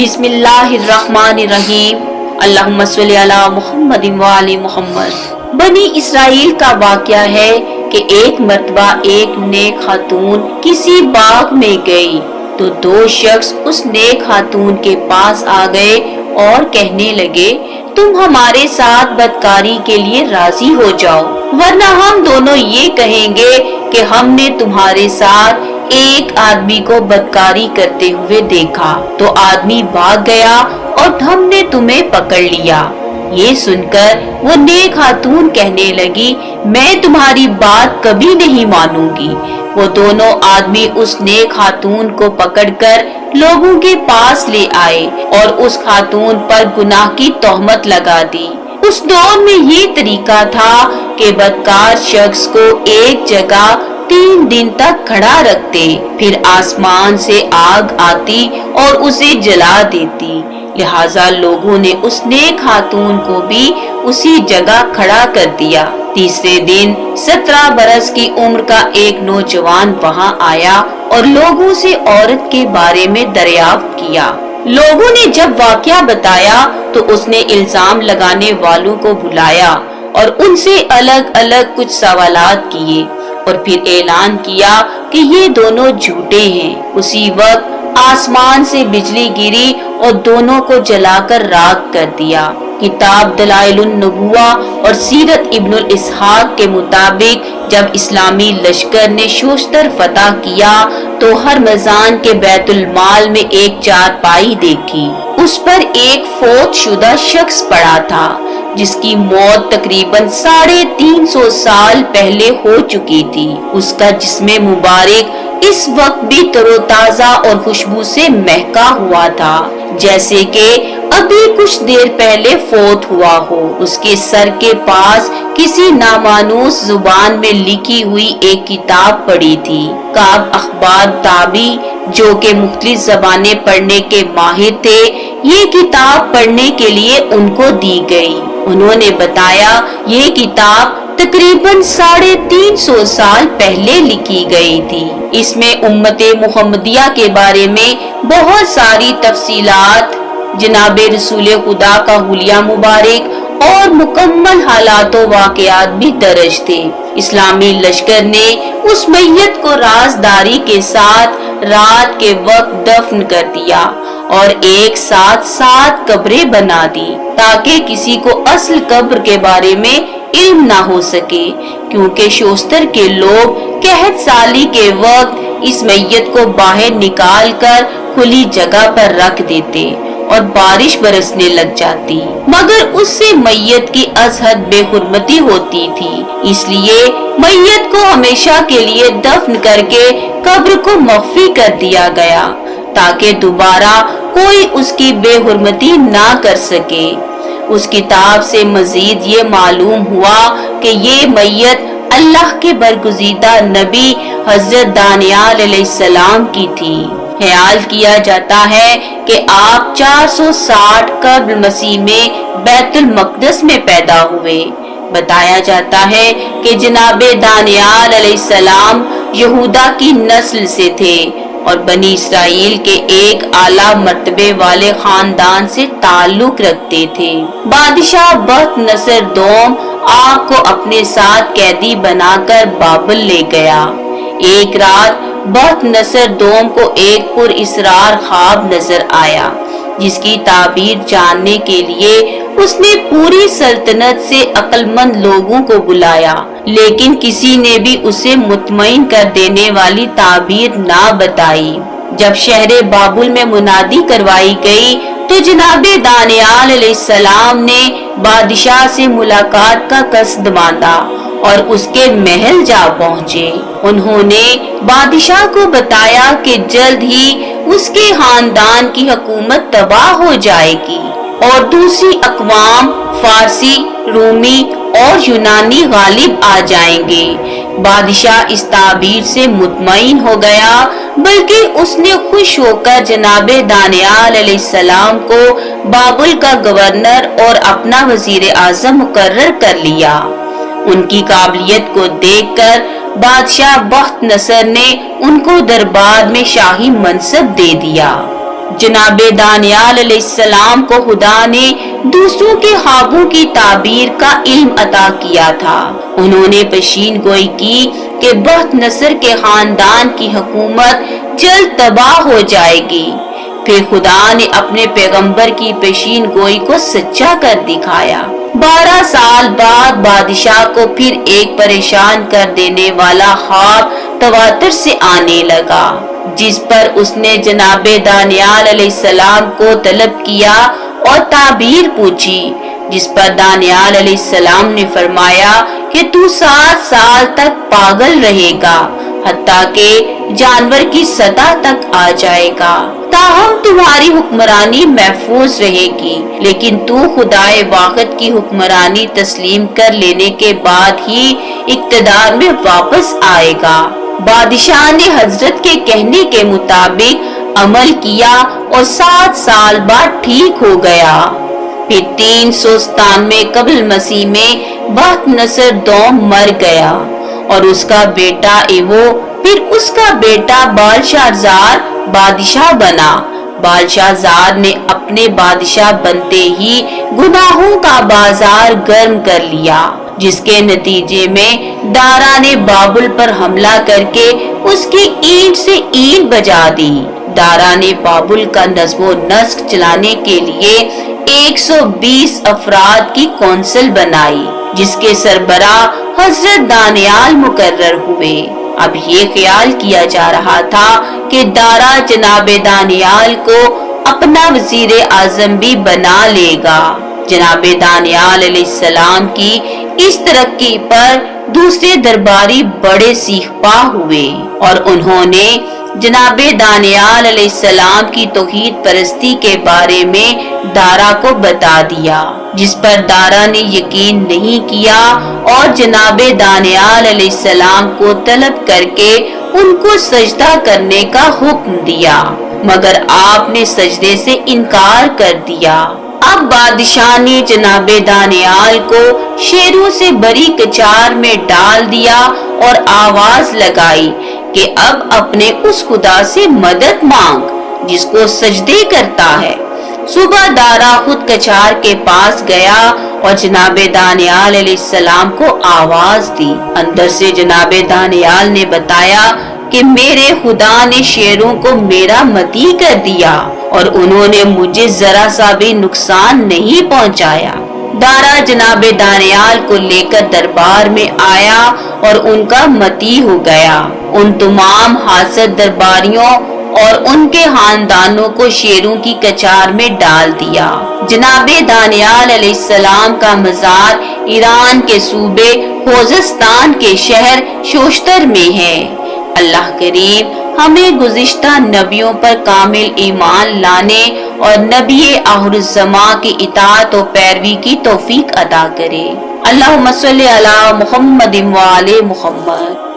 बिस्मिल्लाहिर्रहमानिर्रहीम। अल्लाहुम्मा सल्ली अला मुहम्मद व आलि मुहम्मद। बनी इसराइल का वाक़या है कि एक मर्तबा एक नेक खातून किसी बाग में गई तो दो शख्स उस नेक खातून के पास आ गए और कहने लगे, तुम हमारे साथ बदकारी के लिए राजी हो जाओ, वरना हम दोनों ये कहेंगे कि हमने तुम्हारे साथ एक आदमी को बदकारी करते हुए देखा। तो आदमी भाग गया और हमने तुम्हें पकड़ लिया। ये सुनकर वो नेक खातून कहने लगी, मैं तुम्हारी बात कभी नहीं मानूंगी। वो दोनों आदमी उस नेक खातून को पकड़कर लोगों के पास ले आए और उस खातून पर गुनाह की तोहमत लगा दी। उस दौर में ये तरीका था कि बदकार शख्स को एक जगह 3 दिन तक खड़ा रखते, फिर आसमान से आग आती और उसे जला देती। लिहाजा लोगों ने उस नेक खातून को भी उसी जगह खड़ा कर दिया। तीसरे दिन 17 बरस की उम्र का एक नौजवान वहां आया और लोगों से औरत के बारे में दरियाफ्त किया। लोगों ने जब वाकया बताया तो उसने इल्जाम लगाने वालों को बुलाया और उनसे अलग अलग कुछ सवालात किए और फिर ऐलान किया कि ये दोनों झूठे हैं। उसी वक्त आसमान से बिजली गिरी और दोनों को जलाकर राख कर दिया। किताब दलाइलुन नबुवा और सीरत इब्नुल इसहाक के मुताबिक जब इस्लामी लश्कर ने शोस्तर फतह किया तो हर मजान के बैतुल माल में एक चारपाई देखी। उस पर एक फौत शुदा शख्स पड़ा था जिसकी मौत तकरीबन 350 साल पहले हो चुकी थी। उसका जिस्मे मुबारक इस वक्त भी तरोताजा और खुशबू से महका हुआ था, जैसे कि अभी कुछ देर पहले फौत हुआ हो। उसके सर के पास किसी नामानूस जुबान में लिखी हुई एक किताब पड़ी थी। काब अखबार ताबी जो के मुख्तलिफ जबानें पढ़ने के माहिर थे, ये किताब पढ़ने के लिए उनको दी गई। उन्होंने बताया ये किताब तकरीबन 350 साल पहले लिखी गई थी। इसमें उम्मते मुहम्मदिया के बारे में बहुत सारी तफसीलात, जनाबे रसूल खुदा का हुलिया मुबारक और मुकम्मल हालातों वाकयात भी दर्ज थे। इस्लामी लश्कर ने उस मैयत को राजदारी के साथ रात के वक्त दफन कर दिया और एक साथ 7 कब्रें बना दी ताकि किसी को असल कब्र के बारे में इल्म ना हो सके, क्योंकि शोस्तर के लोग कहत साली के वक्त इस मैयत को बाहर निकाल कर खुली जगह पर रख देते और बारिश बरसने लग जाती, मगर उससे मैयत की अजहद बेहुरमती होती थी। इसलिए मैयत को हमेशा के लिए दफन करके कब्र को मख्फी कर दिया गया ताकि दोबारा कोई उसकी बेहुरमती ना कर सके। उस किताब से मजीद ये मालूम हुआ कि ये मैयत अल्लाह के बरगुज़ीदा नबी हजरत दानियाल अलैहिस्सलाम की थी। ख्याल किया जाता है कि आप 460 कब्ल मसीह में बैतुल मक़दस में पैदा हुए। बताया जाता है कि जनाबे दानियाल अलैहिस्सलाम यहूदा की नस्ल से थे और बनी इसराइल के एक आला मर्तबे वाले खानदान से ताल्लुक रखते थे। बादशाह बख्त नसर दोम आग को अपने साथ कैदी बनाकर बाबल ले गया। एक रात बख्त नसर दोम को एक पुरइसरार ख्वाब नजर आया, जिसकी ताबीर जानने के लिए उसने पूरी सल्तनत से अक्लमंद लोगों को बुलाया, लेकिन किसी ने भी उसे मुतमईन कर देने वाली ताबीर ना बताई। जब शहरे बाबुल में मुनादी करवाई गई तो जनाबे दानियाल अलैहिस्सलाम ने बादशाह से मुलाकात का कसद बांधा और उसके महल जा पहुँचे। उन्होंने बादशाह को बताया कि जल्द ही उसके खानदान की हुकूमत तबाह हो जाएगी और दूसरी अक़वाम फारसी, रूमी और यूनानी गालिब आ जाएंगे। बादशाह इस ताबीर से मुतमईन हो गया, बल्कि उसने खुश होकर जनाबे दानियाल अलैहिस्सलाम को बाबुल का गवर्नर और अपना वजीर आजम मुकर्रर कर लिया। उनकी काबिलियत को देखकर बादशाह बख्त नसर ने उनको दरबार में शाही मनसब दे दिया। जनाब दानियाल अलैहिस्सलाम को खुदा ने दूसरों के ख्वाबों की ताबीर का इल्म अता किया था। उन्होंने पेशीन गोई की कि बख्त नसर के खानदान की हुकूमत जल्द तबाह हो जाएगी। फिर खुदा ने अपने पैगंबर की पेशीन गोई को सच्चा कर दिखाया। 12 साल बाद बादशाह को फिर एक परेशान कर देने वाला ख्वाब तवातर से आने लगा, जिस पर उसने जनाबे दानियाल अलैहिस्सलाम को तलब किया और ताबीर पूछी, जिस पर दानियाल अलैहिस्सलाम ने फरमाया कि तू 7 साल तक पागल रहेगा, हत्ता के जानवर की सतह तक आ जाएगा। ताहम तुम्हारी हुक्मरानी महफूज रहेगी, लेकिन तू खुदाए वाहिद की हुक्मरानी तस्लीम कर लेने के बाद ही इक्तदार में वापस आएगा। बादशाह ने हजरत के कहने के मुताबिक अमल किया और 7 साल बाद ठीक हो गया। फिर 397 कबल मसीह में बख्त नसर दौम मर गया और उसका बेटा एवो फिर उसका बेटा बालशाजार बादशाह बना। बालशाजार ने अपने बादशाह बनते ही गुनाहों का बाजार गर्म कर लिया, जिसके नतीजे में दारा ने बाबुल पर हमला करके उसकी ईंट से ईंट बजा दी। दारा ने बाबुल का नज़्म व नस्क चलाने के लिए 120 अफराद की कौंसिल बनाई, जिसके सरबराह हजरत दानियाल मुकर्रर हुए। अब ये ख्याल किया जा रहा था कि दारा जनाबे दानियाल को अपना वजीर आजम भी बना लेगा। जनाबे दानियाल अलैहिस्सलाम की इस तरक्की पर दूसरे दरबारी बड़े सीखपा हुए और उन्होंने जनाबे दानियाल अलैहिस्सलाम की तौहीद परस्ती के बारे में दारा को बता दिया, जिस पर दारा ने यकीन नहीं किया और जनाबे दानियाल अलैहिस्सलाम को तलब करके उनको सजदा करने का हुक्म दिया, मगर आपने सजदे से इनकार कर दिया। अब बादशाह ने जनाबे दानियाल को शेरों से बड़ी कचार में डाल दिया और आवाज लगाई कि अब अपने उस खुदा से मदद मांग जिसको सजदे करता है। सुबह दारा खुद कचार के पास गया और जनाबे दानियाल अलैहिस्सलाम को आवाज दी। अंदर से जनाबे दानियाल ने बताया कि मेरे खुदा ने शेरों को मेरा मती कर दिया और उन्होंने मुझे जरा सा भी नुकसान नहीं पहुंचाया। दारा जनाबे दानियाल को लेकर दरबार में आया और उनका मती हो गया। उन तमाम हासद दरबारियों और उनके खानदानों को शेरों की कचार में डाल दिया। जनाबे दानियाल अलैहिस्सलाम का मजार ईरान के सूबे खोजस्तान के शहर शोश्तर में है। अल्लाह करीम हमें गुज़िश्ता नबियों पर कामिल ईमान लाने और नबी आखिरुज़्ज़मा की इताअत और पैरवी की तौफीक अता करे। अल्लाहुम्मा सल्ली अला मुहम्मद व आले मुहम्मद।